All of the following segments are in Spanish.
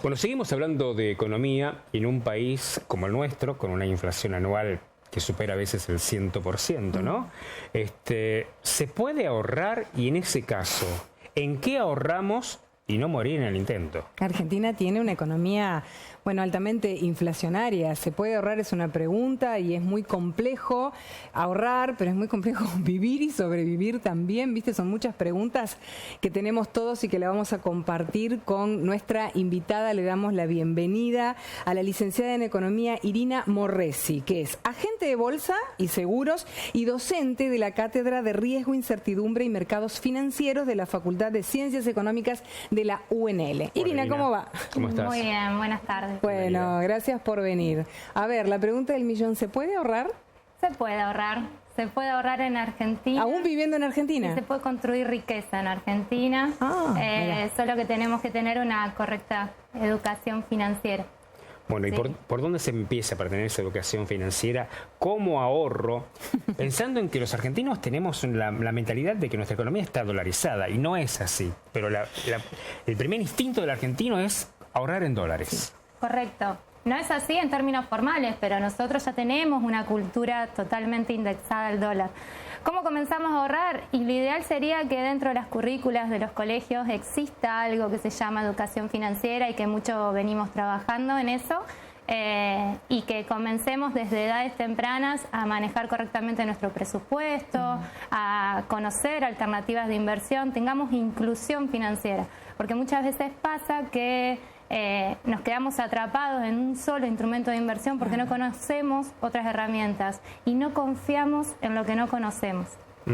Bueno, seguimos hablando de economía y en un país como el nuestro, con una inflación anual que supera a veces el 100%, ¿no? ¿Se puede ahorrar? Y en ese caso, ¿en qué ahorramos y no morir en el intento? Argentina tiene una economía, bueno, altamente inflacionaria. ¿Se puede ahorrar? Es una pregunta y es muy complejo ahorrar, pero es muy complejo vivir y sobrevivir también, ¿viste? Son muchas preguntas que tenemos todos y que la vamos a compartir con nuestra invitada. Le damos la bienvenida a la licenciada en Economía Irina Morresi, que es agente de bolsa y seguros y docente de la Cátedra de Riesgo, Incertidumbre y Mercados Financieros de la Facultad de Ciencias Económicas de la UNL. Irina, ¿cómo va? ¿Cómo estás? Muy bien, buenas tardes. Bueno, gracias por venir. A ver, la pregunta del millón, ¿se puede ahorrar? Se puede ahorrar en Argentina. ¿Aún viviendo en Argentina? Y se puede construir riqueza en Argentina, solo que tenemos que tener una correcta educación financiera. Bueno, ¿y por dónde se empieza para tener esa educación financiera? ¿Cómo ahorro? Pensando en que los argentinos tenemos la mentalidad de que nuestra economía está dolarizada, y no es así. Pero el primer instinto del argentino es ahorrar en dólares. Sí, correcto. No es así en términos formales, pero nosotros ya tenemos una cultura totalmente indexada al dólar. ¿Cómo comenzamos a ahorrar? Y lo ideal sería que dentro de las currículas de los colegios exista algo que se llama educación financiera y que mucho venimos trabajando en eso, y que comencemos desde edades tempranas a manejar correctamente nuestro presupuesto, a conocer alternativas de inversión, tengamos inclusión financiera, porque muchas veces pasa que nos quedamos atrapados en un solo instrumento de inversión porque no conocemos otras herramientas y no confiamos en lo que no conocemos.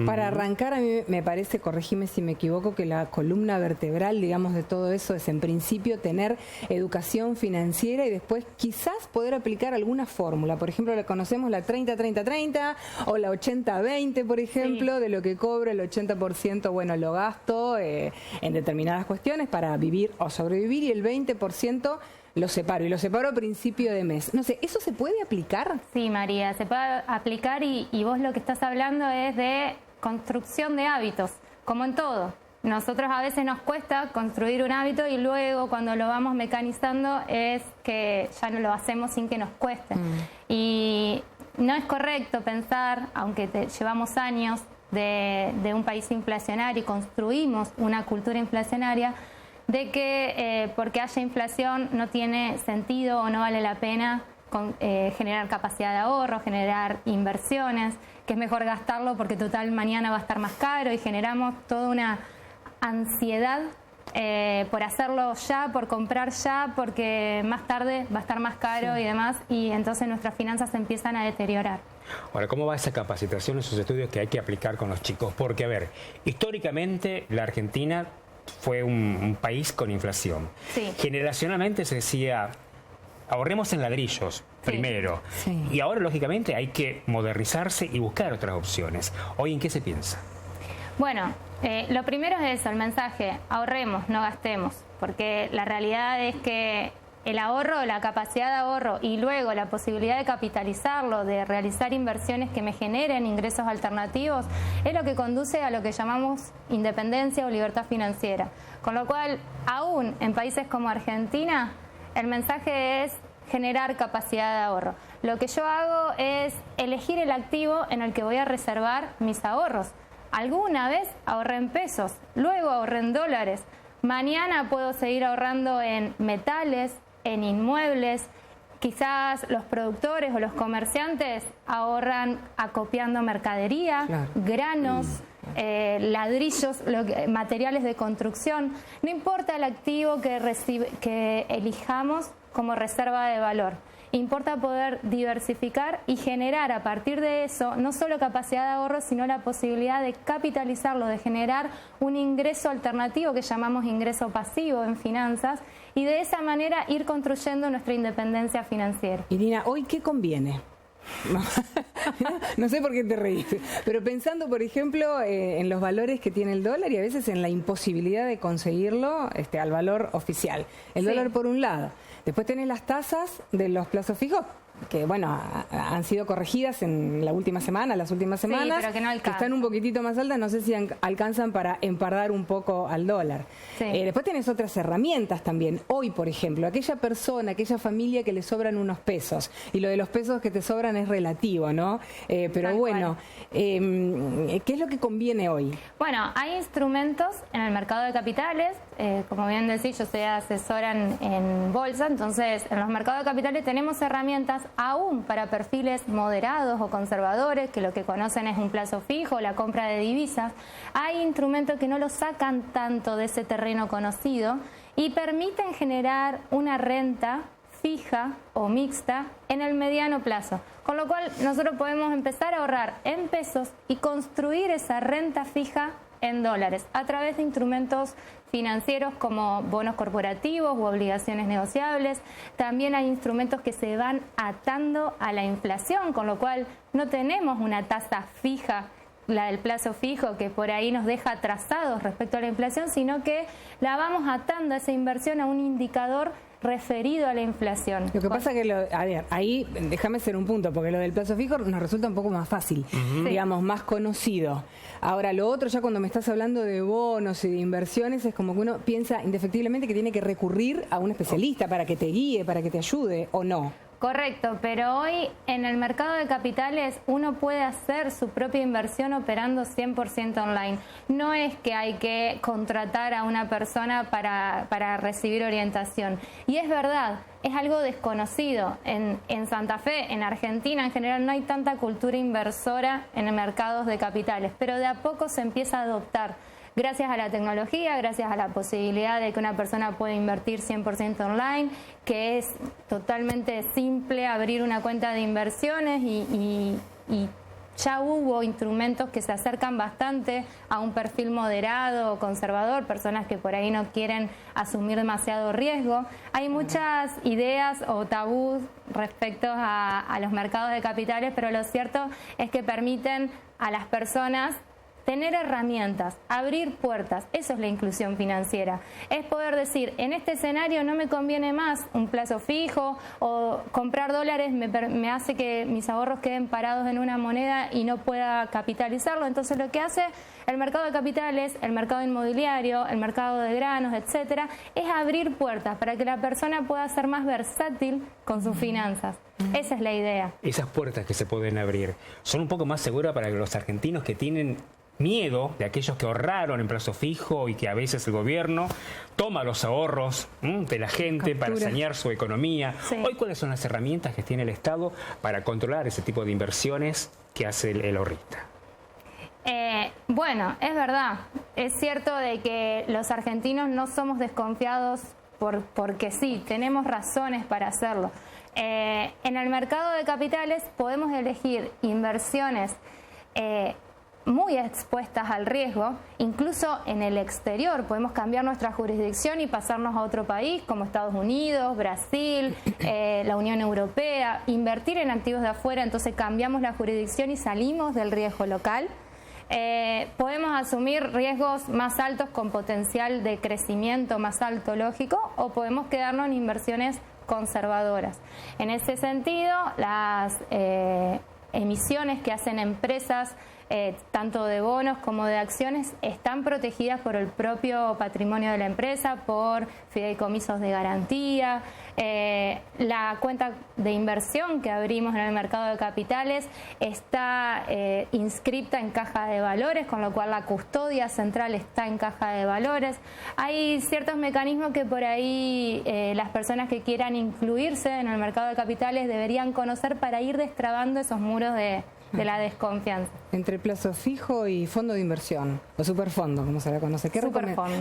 Para arrancar, a mí me parece, corregime si me equivoco, que la columna vertebral, digamos, de todo eso es en principio tener educación financiera y después quizás poder aplicar alguna fórmula. Por ejemplo, la conocemos la 30-30-30 o la 80-20, por ejemplo, sí, de lo que cobro el 80%, bueno, lo gasto en determinadas cuestiones para vivir o sobrevivir y el 20% lo separo, y lo separo a principio de mes. No sé, ¿eso se puede aplicar? Sí, María, se puede aplicar y vos lo que estás hablando es de construcción de hábitos, como en todo. Nosotros a veces nos cuesta construir un hábito y luego cuando lo vamos mecanizando es que ya no lo hacemos sin que nos cueste. Y no es correcto pensar, aunque llevamos años de un país inflacionario y construimos una cultura inflacionaria, de que porque haya inflación no tiene sentido o no vale la pena generar capacidad de ahorro, generar inversiones, que es mejor gastarlo porque total mañana va a estar más caro, y generamos toda una ansiedad por hacerlo ya, por comprar ya, porque más tarde va a estar más caro y demás, y entonces nuestras finanzas se empiezan a deteriorar. Ahora, ¿cómo va esa capacitación, esos estudios que hay que aplicar con los chicos? Porque, a ver, históricamente la Argentina fue un país con inflación. Sí. Generacionalmente se decía, ahorremos en ladrillos primero. Sí. Y ahora, lógicamente, hay que modernizarse y buscar otras opciones. ¿Hoy en qué se piensa? Bueno, lo primero es eso, el mensaje, ahorremos, no gastemos, porque la realidad es que el ahorro, la capacidad de ahorro y luego la posibilidad de capitalizarlo, de realizar inversiones que me generen ingresos alternativos, es lo que conduce a lo que llamamos independencia o libertad financiera. Con lo cual, aún en países como Argentina, el mensaje es generar capacidad de ahorro. Lo que yo hago es elegir el activo en el que voy a reservar mis ahorros. Alguna vez ahorré en pesos, luego ahorré en dólares. Mañana puedo seguir ahorrando en metales, en inmuebles. Quizás los productores o los comerciantes ahorran acopiando mercadería, granos, ladrillos, materiales de construcción. No importa el activo que elijamos como reserva de valor. Importa poder diversificar y generar a partir de eso no solo capacidad de ahorro, sino la posibilidad de capitalizarlo, de generar un ingreso alternativo que llamamos ingreso pasivo en finanzas, y de esa manera ir construyendo nuestra independencia financiera. Irina, ¿hoy qué conviene? No sé por qué te reís, pero pensando, por ejemplo, en los valores que tiene el dólar y a veces en la imposibilidad de conseguirlo al valor oficial. El dólar por un lado. Después tenés las tasas de los plazos fijos, que bueno, han sido corregidas en la última semana, las últimas semanas, pero que no alcanzan. Están un poquitito más altas, no sé si alcanzan para empardar un poco al dólar. Sí. Después tenés otras herramientas también. Hoy, por ejemplo, aquella persona, aquella familia que le sobran unos pesos, y lo de los pesos que te sobran es relativo, ¿no? Pero Tal bueno, ¿qué es lo que conviene hoy? Bueno, hay instrumentos en el mercado de capitales, como bien decís, yo soy asesora en bolsa, entonces en los mercados de capitales tenemos herramientas aún para perfiles moderados o conservadores, que lo que conocen es un plazo fijo, la compra de divisas. Hay instrumentos que no lo sacan tanto de ese terreno conocido y permiten generar una renta fija o mixta en el mediano plazo. Con lo cual nosotros podemos empezar a ahorrar en pesos y construir esa renta fija en dólares a través de instrumentos financieros como bonos corporativos u obligaciones negociables. También hay instrumentos que se van atando a la inflación, con lo cual no tenemos una tasa fija, la del plazo fijo, que por ahí nos deja atrasados respecto a la inflación, sino que la vamos atando a esa inversión a un indicador referido a la inflación. Lo que pasa que, a ver, ahí déjame hacer un punto, porque lo del plazo fijo nos resulta un poco más fácil, digamos, más conocido. Ahora, lo otro, ya cuando me estás hablando de bonos y de inversiones, es como que uno piensa indefectiblemente que tiene que recurrir a un especialista para que te guíe, para que te ayude, ¿o no? Correcto, pero hoy en el mercado de capitales uno puede hacer su propia inversión operando 100% online. No es que hay que contratar a una persona para recibir orientación. Y es verdad, es algo desconocido. En Santa Fe, en Argentina en general, no hay tanta cultura inversora en los mercados de capitales, pero de a poco se empieza a adoptar. Gracias a la tecnología, gracias a la posibilidad de que una persona pueda invertir 100% online, que es totalmente simple abrir una cuenta de inversiones y ya hubo instrumentos que se acercan bastante a un perfil moderado o conservador, personas que por ahí no quieren asumir demasiado riesgo. Hay muchas ideas o tabús respecto a los mercados de capitales, pero lo cierto es que permiten a las personas tener herramientas, abrir puertas. Eso es la inclusión financiera. Es poder decir, en este escenario no me conviene más un plazo fijo, o comprar dólares me hace que mis ahorros queden parados en una moneda y no pueda capitalizarlo. Entonces lo que hace el mercado de capitales, el mercado inmobiliario, el mercado de granos, etcétera, es abrir puertas para que la persona pueda ser más versátil con sus finanzas. Esa es la idea. Esas puertas que se pueden abrir son un poco más seguras para los argentinos que tienen miedo de aquellos que ahorraron en plazo fijo y que a veces el gobierno toma los ahorros de la gente para sanear su economía. Sí. Hoy, ¿cuáles son las herramientas que tiene el Estado para controlar ese tipo de inversiones que hace el ahorrista? Bueno, es verdad. Es cierto de que los argentinos no somos desconfiados porque sí, tenemos razones para hacerlo. En el mercado de capitales podemos elegir inversiones muy expuestas al riesgo, incluso en el exterior podemos cambiar nuestra jurisdicción y pasarnos a otro país como Estados Unidos, Brasil, la Unión Europea, invertir en activos de afuera, entonces cambiamos la jurisdicción y salimos del riesgo local. Podemos asumir riesgos más altos con potencial de crecimiento más alto, lógico, o podemos quedarnos en inversiones conservadoras. En ese sentido, las emisiones que hacen empresas, tanto de bonos como de acciones, están protegidas por el propio patrimonio de la empresa, por fideicomisos de garantía. La cuenta de inversión que abrimos en el mercado de capitales está inscripta en caja de valores, con lo cual la custodia central está en caja de valores. Hay ciertos mecanismos que por ahí las personas que quieran incluirse en el mercado de capitales deberían conocer para ir destrabando esos muros de la desconfianza. Entre plazo fijo y fondo de inversión, o superfondo, como se le conoce.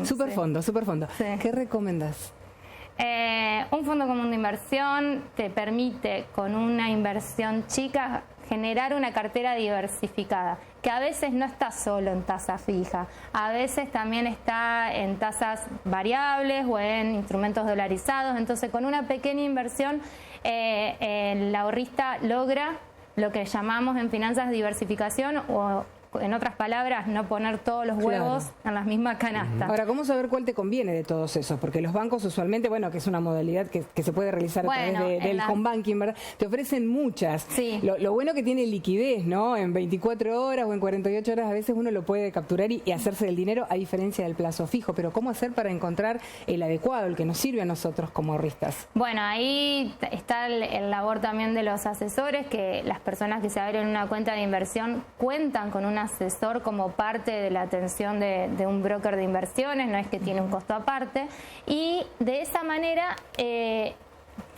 Superfondo. Sí. ¿Qué recomendás? Un fondo común de inversión te permite, con una inversión chica, generar una cartera diversificada, que a veces no está solo en tasa fija, a veces también está en tasas variables o en instrumentos dolarizados. Entonces, con una pequeña inversión, el ahorrista logra lo que llamamos en finanzas diversificación, o en otras palabras, no poner todos los huevos en la misma canasta. Ahora, ¿cómo saber cuál te conviene de todos esos? Porque los bancos usualmente, bueno, que es una modalidad que se puede realizar a través del home banking, ¿verdad? Te ofrecen muchas. Sí. Lo bueno que tiene liquidez, ¿no? En 24 horas o en 48 horas a veces uno lo puede capturar y hacerse del dinero, a diferencia del plazo fijo. Pero ¿cómo hacer para encontrar el adecuado, el que nos sirve a nosotros como ahorristas? Bueno, ahí está el labor también de los asesores, que las personas que se abren una cuenta de inversión cuentan con un asesor como parte de la atención de un broker de inversiones, no es que tiene un costo aparte, y de esa manera te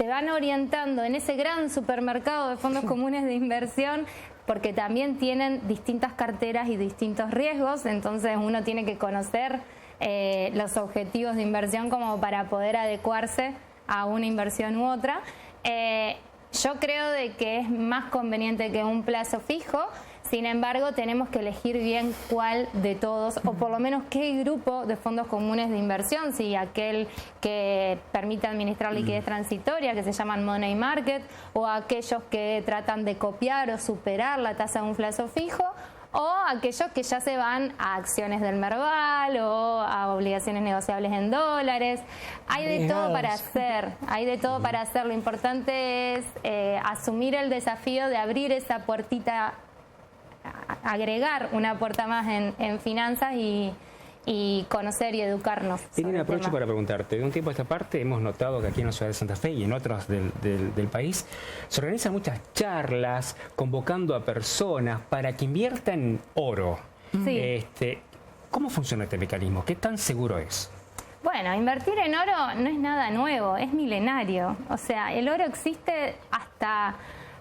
van orientando en ese gran supermercado de fondos comunes de inversión, porque también tienen distintas carteras y distintos riesgos, entonces uno tiene que conocer los objetivos de inversión como para poder adecuarse a una inversión u otra. Yo creo de que es más conveniente que un plazo fijo. Sin embargo, tenemos que elegir bien cuál de todos, o por lo menos qué grupo de fondos comunes de inversión, si aquel que permite administrar liquidez transitoria, que se llaman money market, o aquellos que tratan de copiar o superar la tasa de un plazo fijo, o aquellos que ya se van a acciones del Merval o a obligaciones negociables en dólares. Hay de todo para hacer, Lo importante es asumir el desafío de abrir esa puertita, agregar una puerta más en finanzas y conocer y educarnos. Irina, aprovecho para preguntarte, de un tiempo a esta parte hemos notado que aquí en la ciudad de Santa Fe y en otros del país se organizan muchas charlas convocando a personas para que inviertan en oro. Sí. ¿Cómo funciona este mecanismo? ¿Qué tan seguro es? Bueno, invertir en oro no es nada nuevo, es milenario. O sea, el oro existe hasta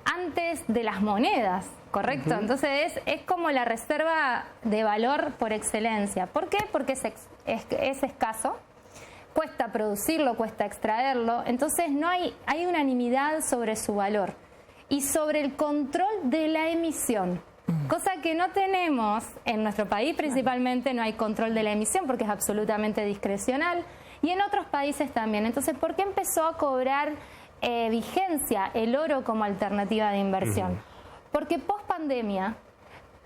antes de las monedas, ¿correcto? Entonces es como la reserva de valor por excelencia. ¿Por qué? Porque es escaso, cuesta producirlo, cuesta extraerlo, entonces no hay unanimidad sobre su valor y sobre el control de la emisión. Cosa que no tenemos en nuestro país, principalmente no hay control de la emisión porque es absolutamente discrecional, y en otros países también. Entonces, ¿por qué empezó a cobrar vigencia el oro como alternativa de inversión? Porque post pandemia,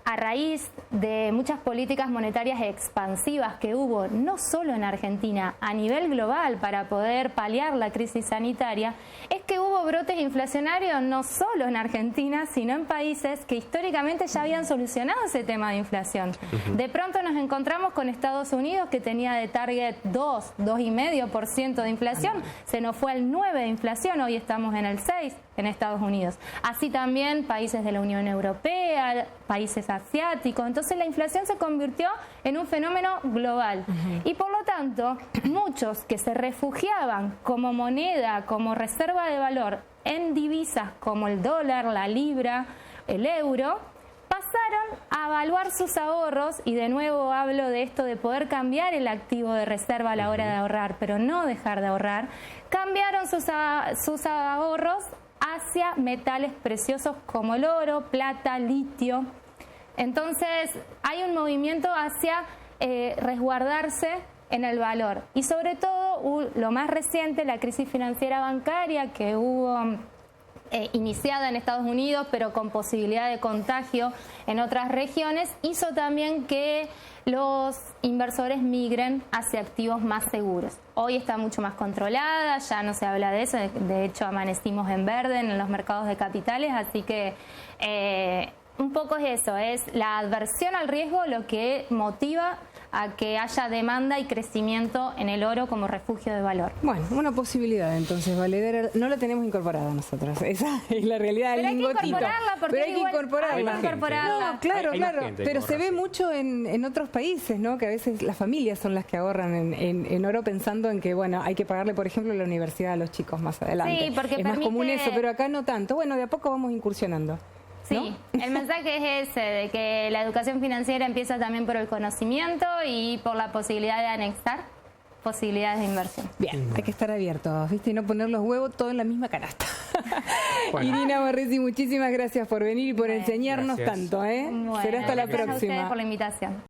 a raíz de muchas políticas monetarias expansivas que hubo, no solo en Argentina, a nivel global para poder paliar la crisis sanitaria, es que hubo brotes inflacionarios no solo en Argentina, sino en países que históricamente ya habían solucionado ese tema de inflación. De pronto nos encontramos con Estados Unidos, que tenía de target 2,5% de inflación, se nos fue al 9% de inflación, hoy estamos en el 6% en Estados Unidos. Así también países de la Unión Europea, países asiáticos. Entonces la inflación se convirtió en un fenómeno global. Y por lo tanto, muchos que se refugiaban como moneda, como reserva de valor en divisas como el dólar, la libra, el euro, pasaron a evaluar sus ahorros, y de nuevo hablo de esto de poder cambiar el activo de reserva a la hora de ahorrar, pero no dejar de ahorrar. Cambiaron sus ahorros hacia metales preciosos como el oro, plata, litio. Entonces hay un movimiento hacia resguardarse en el valor, y sobre todo lo más reciente, la crisis financiera bancaria que hubo iniciada en Estados Unidos pero con posibilidad de contagio en otras regiones, hizo también que los inversores migren hacia activos más seguros. Hoy está mucho más controlada, ya no se habla de eso, de hecho amanecimos en verde en los mercados de capitales, así que un poco es eso, es la adversión al riesgo lo que motiva a que haya demanda y crecimiento en el oro como refugio de valor. Bueno, una posibilidad entonces, valedera, no la tenemos incorporada nosotros, esa es la realidad del lingotito. Hay que incorporarla porque hay que incorporarla. No, claro, gente pero se ve mucho en otros países, ¿no? Que a veces las familias son las que ahorran en oro pensando en que, bueno, hay que pagarle, por ejemplo, la universidad a los chicos más adelante. Sí, porque es más común eso, pero acá no tanto. Bueno, de a poco vamos incursionando. Sí, ¿no? El mensaje es ese, de que la educación financiera empieza también por el conocimiento y por la posibilidad de anexar posibilidades de inversión. Bien, hay que estar abiertos, ¿viste? Y no poner los huevos todos en la misma canasta. Bueno. Irina Barresi, muchísimas gracias por venir y por enseñarnos gracias. tanto, ¿eh? Bueno, Será hasta la gracias próxima. a ustedes por la invitación.